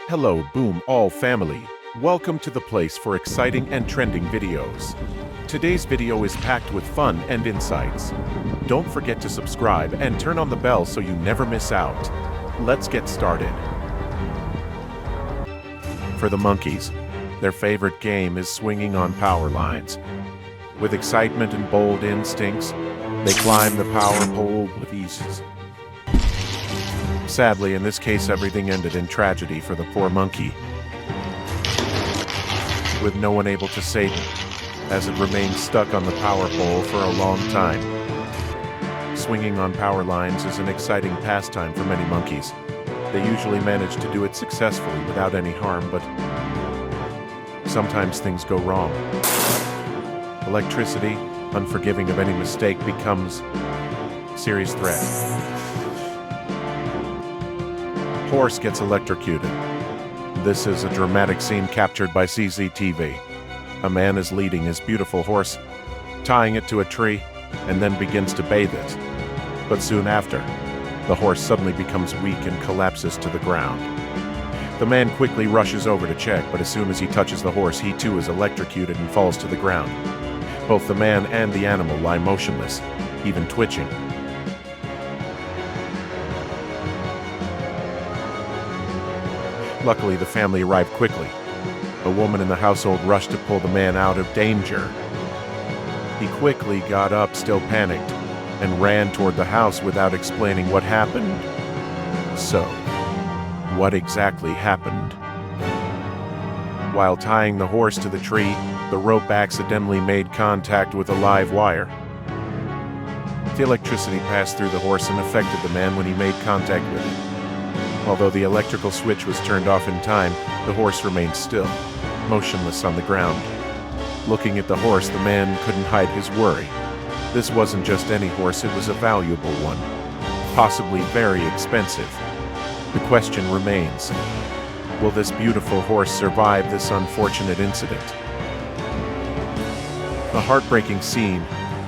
Hello, Boom All family. Welcome to the place for exciting and trending videos. Today's video is packed with fun and insights. Don't forget to subscribe and turn on the bell so you never miss out. Let's get started. For the monkeys, their favorite game is swinging on power lines. With excitement and bold instincts, they climb the power pole with ease. Sadly, in this case, everything ended in tragedy for the poor monkey, with no one able to save it, as it remained stuck on the power pole for a long time. Swinging on power lines is an exciting pastime for many monkeys. They usually manage to do it successfully without any harm, but sometimes things go wrong. Electricity, unforgiving of any mistake, becomes a serious threat. Horse gets electrocuted. This is a dramatic scene captured by CCTV. A man is leading his beautiful horse, tying it to a tree, and then begins to bathe it. But soon after, the horse suddenly becomes weak and collapses to the ground. The man quickly rushes over to check, but as soon as he touches the horse, he too is electrocuted and falls to the ground. Both the man and the animal lie motionless, even twitching. Luckily, the family arrived quickly. A woman in the household rushed to pull the man out of danger. He quickly got up, still panicked, and ran toward the house without explaining what happened. So, what exactly happened? While tying the horse to the tree, the rope accidentally made contact with a live wire. The electricity passed through the horse and affected the man when he made contact with it. Although the electrical switch was turned off in time, the horse remained still, motionless on the ground. Looking at the horse, the man couldn't hide his worry. This wasn't just any horse, it was a valuable one, possibly very expensive. The question remains, will this beautiful horse survive this unfortunate incident? A heartbreaking scene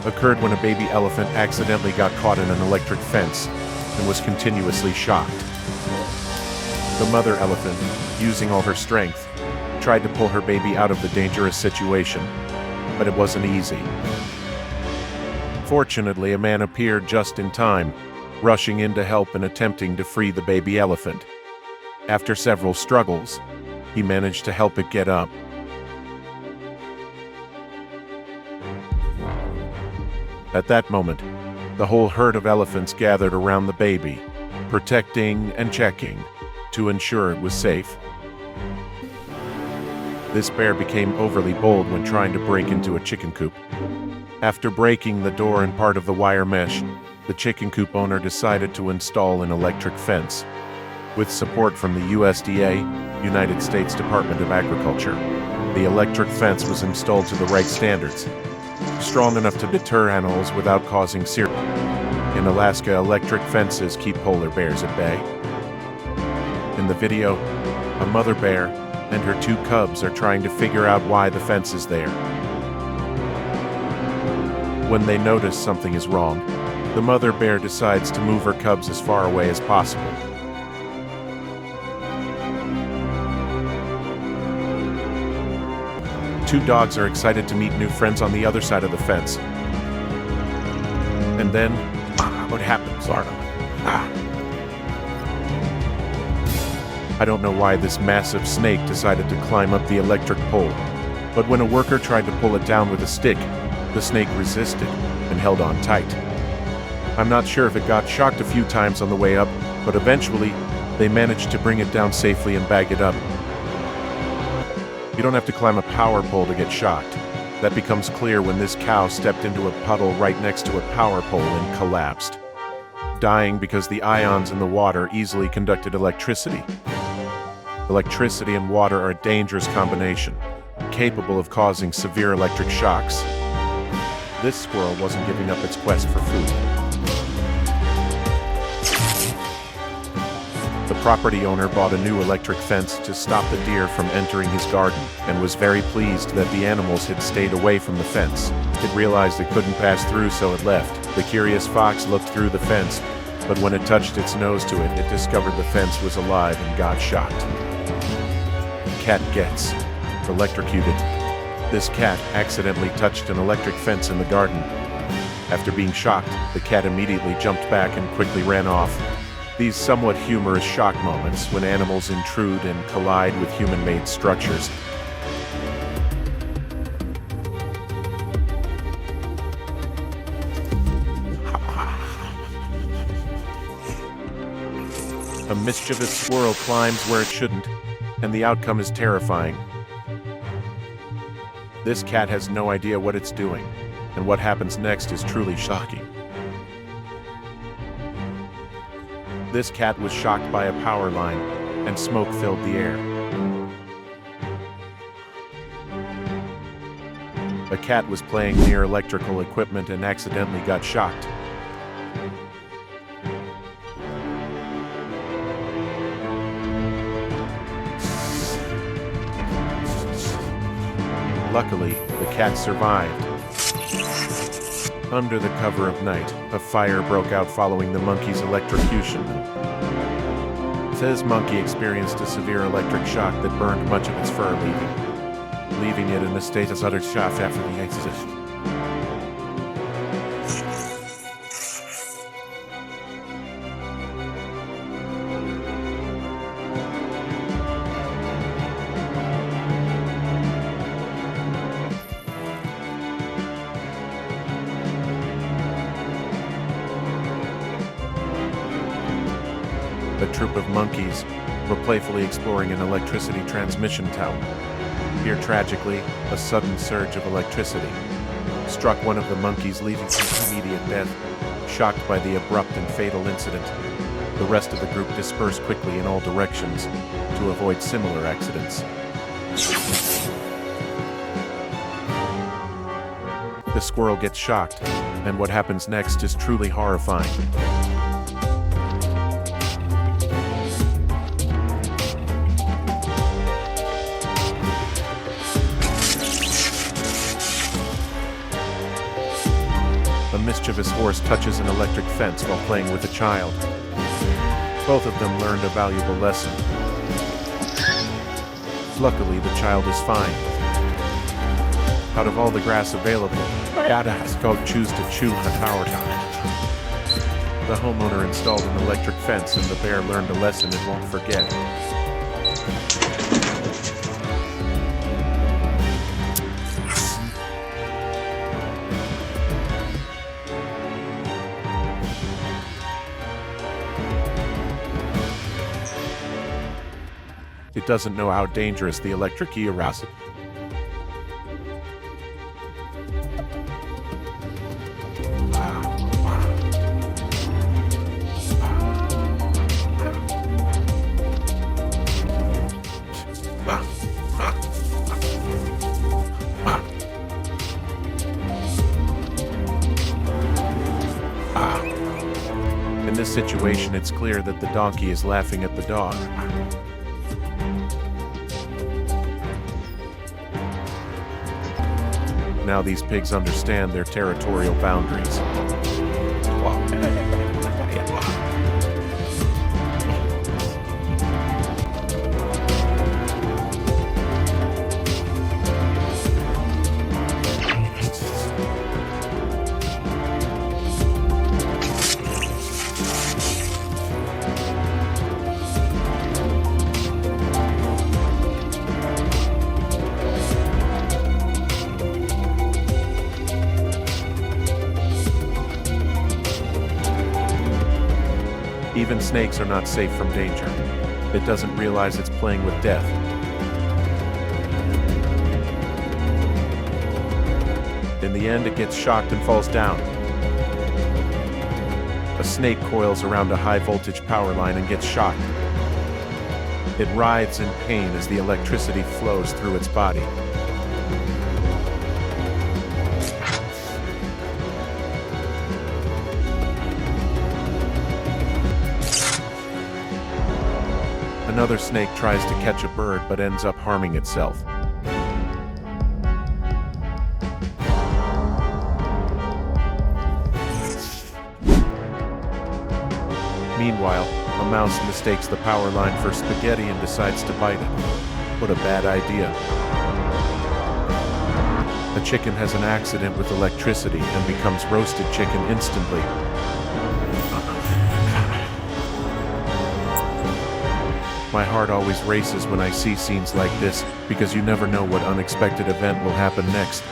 occurred when a baby elephant accidentally got caught in an electric fence and was continuously shocked. The mother elephant, using all her strength, tried to pull her baby out of the dangerous situation, but it wasn't easy. Fortunately, a man appeared just in time, rushing in to help and attempting to free the baby elephant. After several struggles, he managed to help it get up. At that moment, the whole herd of elephants gathered around the baby, protecting and checking to ensure it was safe. This bear became overly bold when trying to break into a chicken coop. After breaking the door and part of the wire mesh, the chicken coop owner decided to install an electric fence. With support from the USDA, United States Department of Agriculture, the electric fence was installed to the right standards, strong enough to deter animals without causing serious. In Alaska, electric fences keep polar bears at bay. In the video, a mother bear and her two cubs are trying to figure out why the fence is there. When they notice something is wrong, the mother bear decides to move her cubs as far away as possible. Two dogs are excited to meet new friends on the other side of the fence. And then, what happens? I don't know why this massive snake decided to climb up the electric pole, but when a worker tried to pull it down with a stick, the snake resisted and held on tight. I'm not sure if it got shocked a few times on the way up, but eventually they managed to bring it down safely and bag it up. You don't have to climb a power pole to get shocked. That becomes clear when this cow stepped into a puddle right next to a power pole and collapsed, dying because the ions in the water easily conducted electricity. Electricity and water are a dangerous combination, capable of causing severe electric shocks. This squirrel wasn't giving up its quest for food. The property owner bought a new electric fence to stop the deer from entering his garden and was very pleased that the animals had stayed away from the fence. It realized it couldn't pass through, so it left. The curious fox looked through the fence, but when it touched its nose to it, it discovered the fence was alive and got shocked. Cat gets electrocuted. This cat accidentally touched an electric fence in the garden. After being shocked, the cat immediately jumped back and quickly ran off. These somewhat humorous shock moments when animals intrude and collide with human-made structures. A mischievous squirrel climbs where it shouldn't, and the outcome is terrifying. This cat has no idea what it's doing, and what happens next is truly shocking. This cat was shocked by a power line, and smoke filled the air. A cat was playing near electrical equipment and accidentally got shocked. Luckily, the cat survived. Under the cover of night, a fire broke out following the monkey's electrocution. This monkey experienced a severe electric shock that burned much of its fur, leaving it in a state of utter shock after the accident. A troop of monkeys were playfully exploring an electricity transmission tower. Here, tragically, a sudden surge of electricity struck one of the monkeys, leaving him immediate death. Shocked by the abrupt and fatal incident, the rest of the group dispersed quickly in all directions to avoid similar accidents. The squirrel gets shocked, and what happens next is truly horrifying. A mischievous horse touches an electric fence while playing with a child. Both of them learned a valuable lesson. Luckily, the child is fine. Out of all the grass available, Yada choose to chew the power down. The homeowner installed an electric fence, and the bear learned a lesson it won't forget. It doesn't know how dangerous the electric is. In this situation, it's clear that the donkey is laughing at the dog. Now these pigs understand their territorial boundaries. Even snakes are not safe from danger. It doesn't realize it's playing with death. In the end, it gets shocked and falls down. A snake coils around a high-voltage power line and gets shocked. It writhes in pain as the electricity flows through its body. Another snake tries to catch a bird but ends up harming itself. Meanwhile, a A mouse mistakes the power line for spaghetti and decides to bite it. What a bad idea. A chicken has an accident with electricity and becomes roasted chicken instantly. My heart always races when I see scenes like this, because you never know what unexpected event will happen next.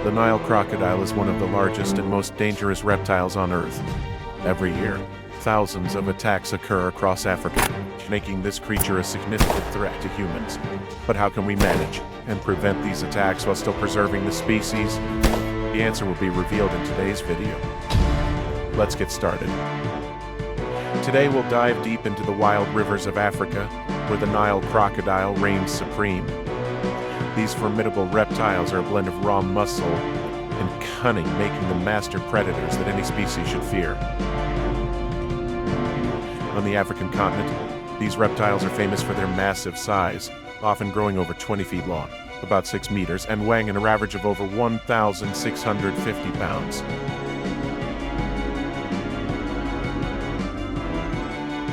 The Nile crocodile is one of the largest and most dangerous reptiles on Earth. Every year, thousands of attacks occur across Africa, making this creature a significant threat to humans. But how can we manage and prevent these attacks while still preserving the species? The answer will be revealed in today's video. Let's get started. Today we'll dive deep into the wild rivers of Africa, where the Nile crocodile reigns supreme. These formidable reptiles are a blend of raw muscle and cunning, making them master predators that any species should fear. On the African continent, these reptiles are famous for their massive size, often growing over 20 feet long, about 6 meters, and weighing an average of over 1,650 pounds.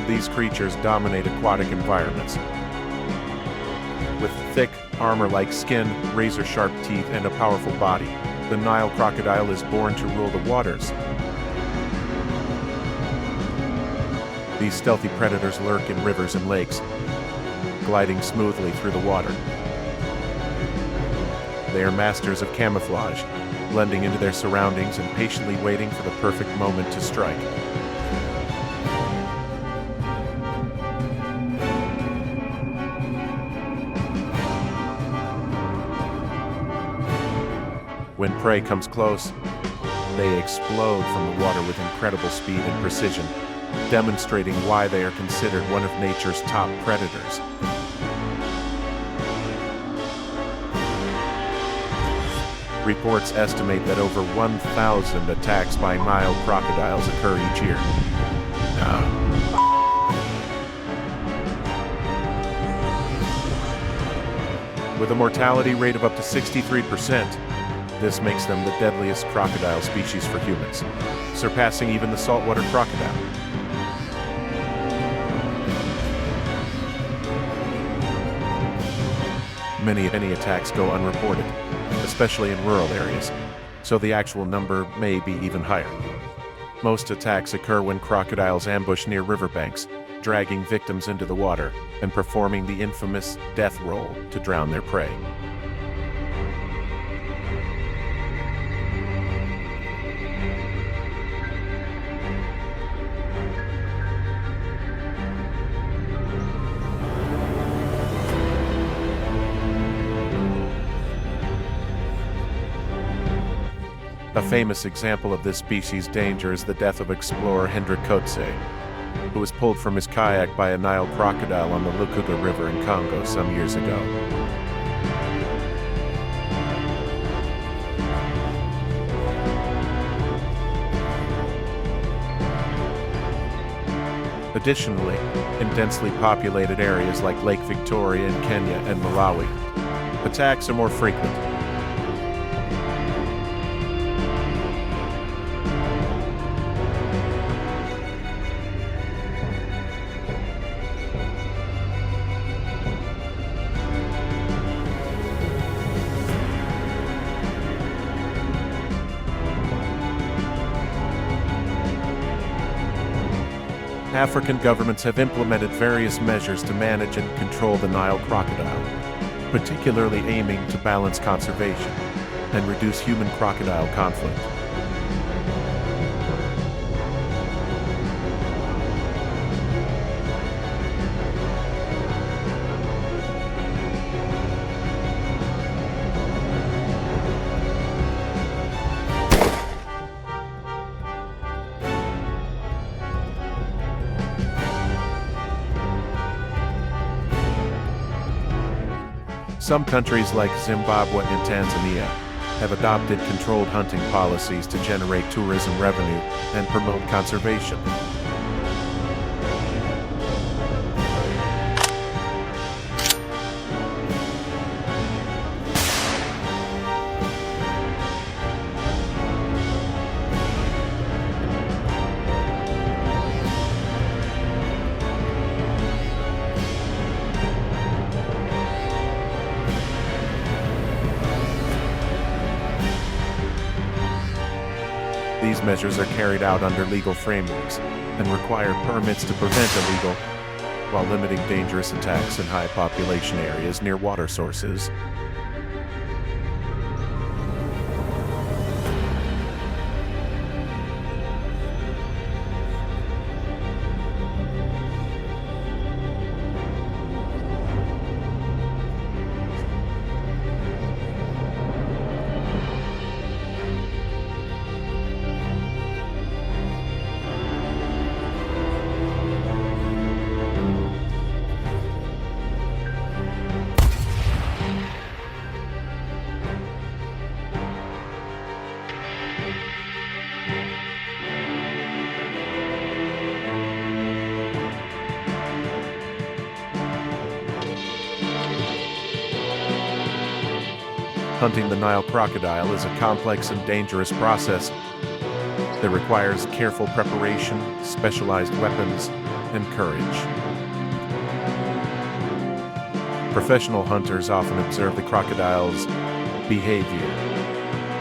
These creatures dominate aquatic environments. With thick, armor-like skin, razor-sharp teeth, and a powerful body, the Nile crocodile is born to rule the waters. These stealthy predators lurk in rivers and lakes, gliding smoothly through the water. They are masters of camouflage, blending into their surroundings and patiently waiting for the perfect moment to strike. When prey comes close, they explode from the water with incredible speed and precision, demonstrating why they are considered one of nature's top predators. Reports estimate that over 1,000 attacks by Nile crocodiles occur each year. With a mortality rate of up to 63%, this makes them the deadliest crocodile species for humans, surpassing even the saltwater crocodile. Many attacks go unreported, especially in rural areas, so the actual number may be even higher. Most attacks occur when crocodiles ambush near riverbanks, dragging victims into the water and performing the infamous death roll to drown their prey. A famous example of this species' danger is the death of explorer Hendrik Coetzee, who was pulled from his kayak by a Nile crocodile on the Lukuga River in Congo some years ago. Additionally, in densely populated areas like Lake Victoria in Kenya and Malawi, attacks are more frequent. African governments have implemented various measures to manage and control the Nile crocodile, particularly aiming to balance conservation and reduce human-crocodile conflict. Some countries like Zimbabwe and Tanzania have adopted controlled hunting policies to generate tourism revenue and promote conservation. These measures are carried out under legal frameworks and require permits to prevent illegal, while limiting dangerous attacks in high population areas near water sources. Hunting the Nile crocodile is a complex and dangerous process that requires careful preparation, specialized weapons, and courage. Professional hunters often observe the crocodile's behavior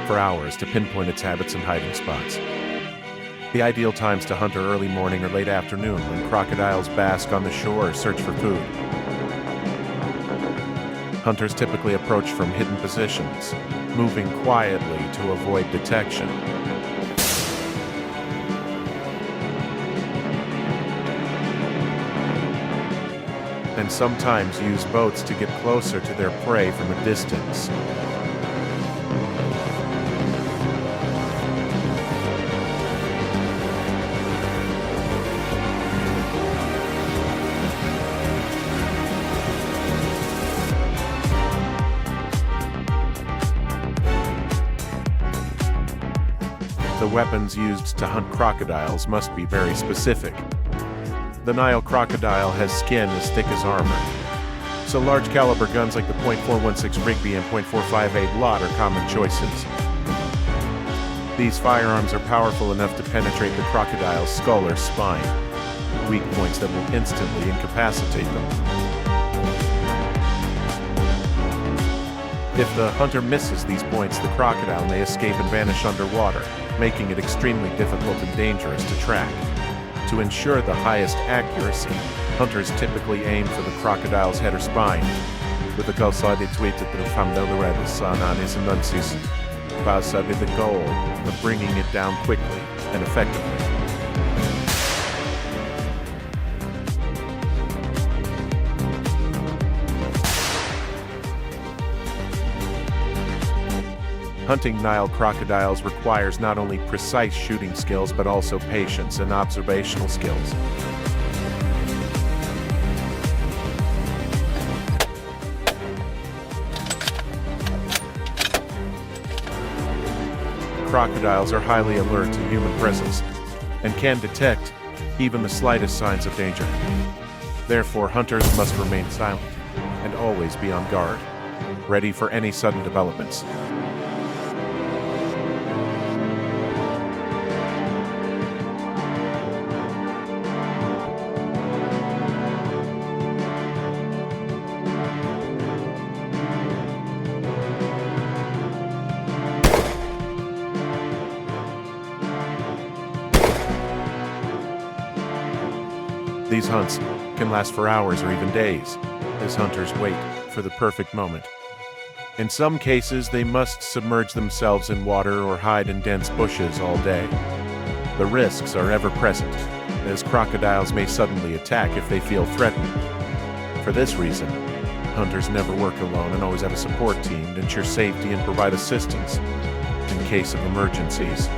for hours to pinpoint its habits and hiding spots. The ideal times to hunt are early morning or late afternoon when crocodiles bask on the shore or search for food. Hunters typically approach from hidden positions, moving quietly to avoid detection. And sometimes use boats to get closer to their prey from a distance. The weapons used to hunt crocodiles must be very specific. The Nile crocodile has skin as thick as armor, so large caliber guns like the .416 Rigby and .458 Lot are common choices. These firearms are powerful enough to penetrate the crocodile's skull or spine, weak points that will instantly incapacitate them. If the hunter misses these points, the crocodile may escape and vanish underwater, making it extremely difficult and dangerous to track. To ensure the highest accuracy, hunters typically aim for the crocodile's head or spine, with a goal sighted tweeted through familiar son on his anunces, with the goal of bringing it down quickly and effectively. Hunting Nile crocodiles requires not only precise shooting skills, but also patience and observational skills. Crocodiles are highly alert to human presence and can detect even the slightest signs of danger. Therefore, hunters must remain silent and always be on guard, ready for any sudden developments. These hunts can last for hours or even days, as hunters wait for the perfect moment. In some cases, they must submerge themselves in water or hide in dense bushes all day. The risks are ever present, as crocodiles may suddenly attack if they feel threatened. For this reason, hunters never work alone and always have a support team to ensure safety and provide assistance in case of emergencies.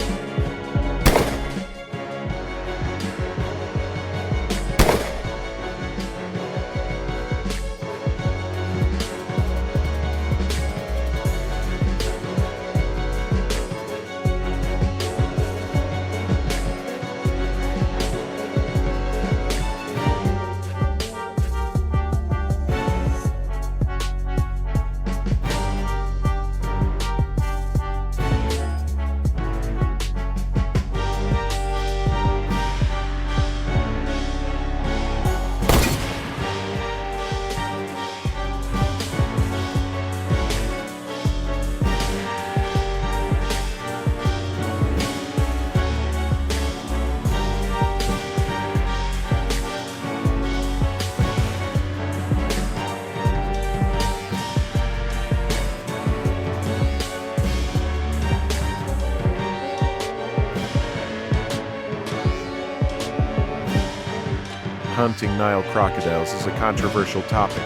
hunting Nile crocodiles is a controversial topic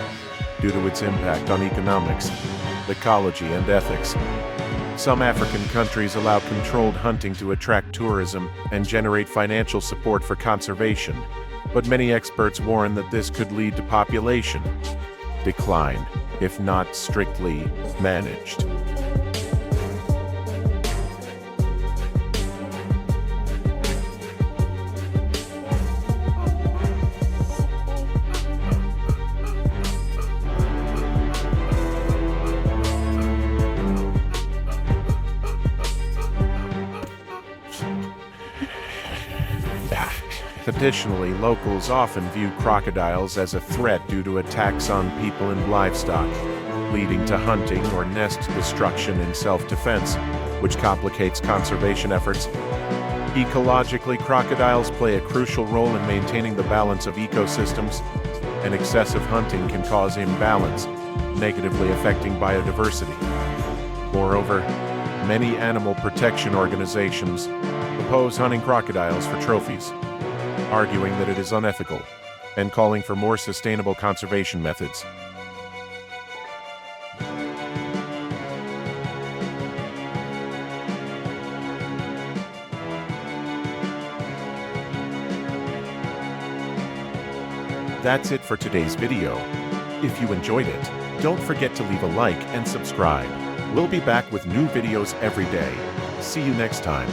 due to its impact on economics, ecology, and ethics. Some African countries allow controlled hunting to attract tourism and generate financial support for conservation, but many experts warn that this could lead to population decline if not strictly managed. Additionally, locals often view crocodiles as a threat due to attacks on people and livestock, leading to hunting or nest destruction in self-defense, which complicates conservation efforts. Ecologically, crocodiles play a crucial role in maintaining the balance of ecosystems, and excessive hunting can cause imbalance, negatively affecting biodiversity. Moreover, many animal protection organizations oppose hunting crocodiles for trophies, arguing that it is unethical and calling for more sustainable conservation methods. That's it for today's video. If you enjoyed it, don't forget to leave a like and subscribe. We'll be back with new videos every day. See you next time.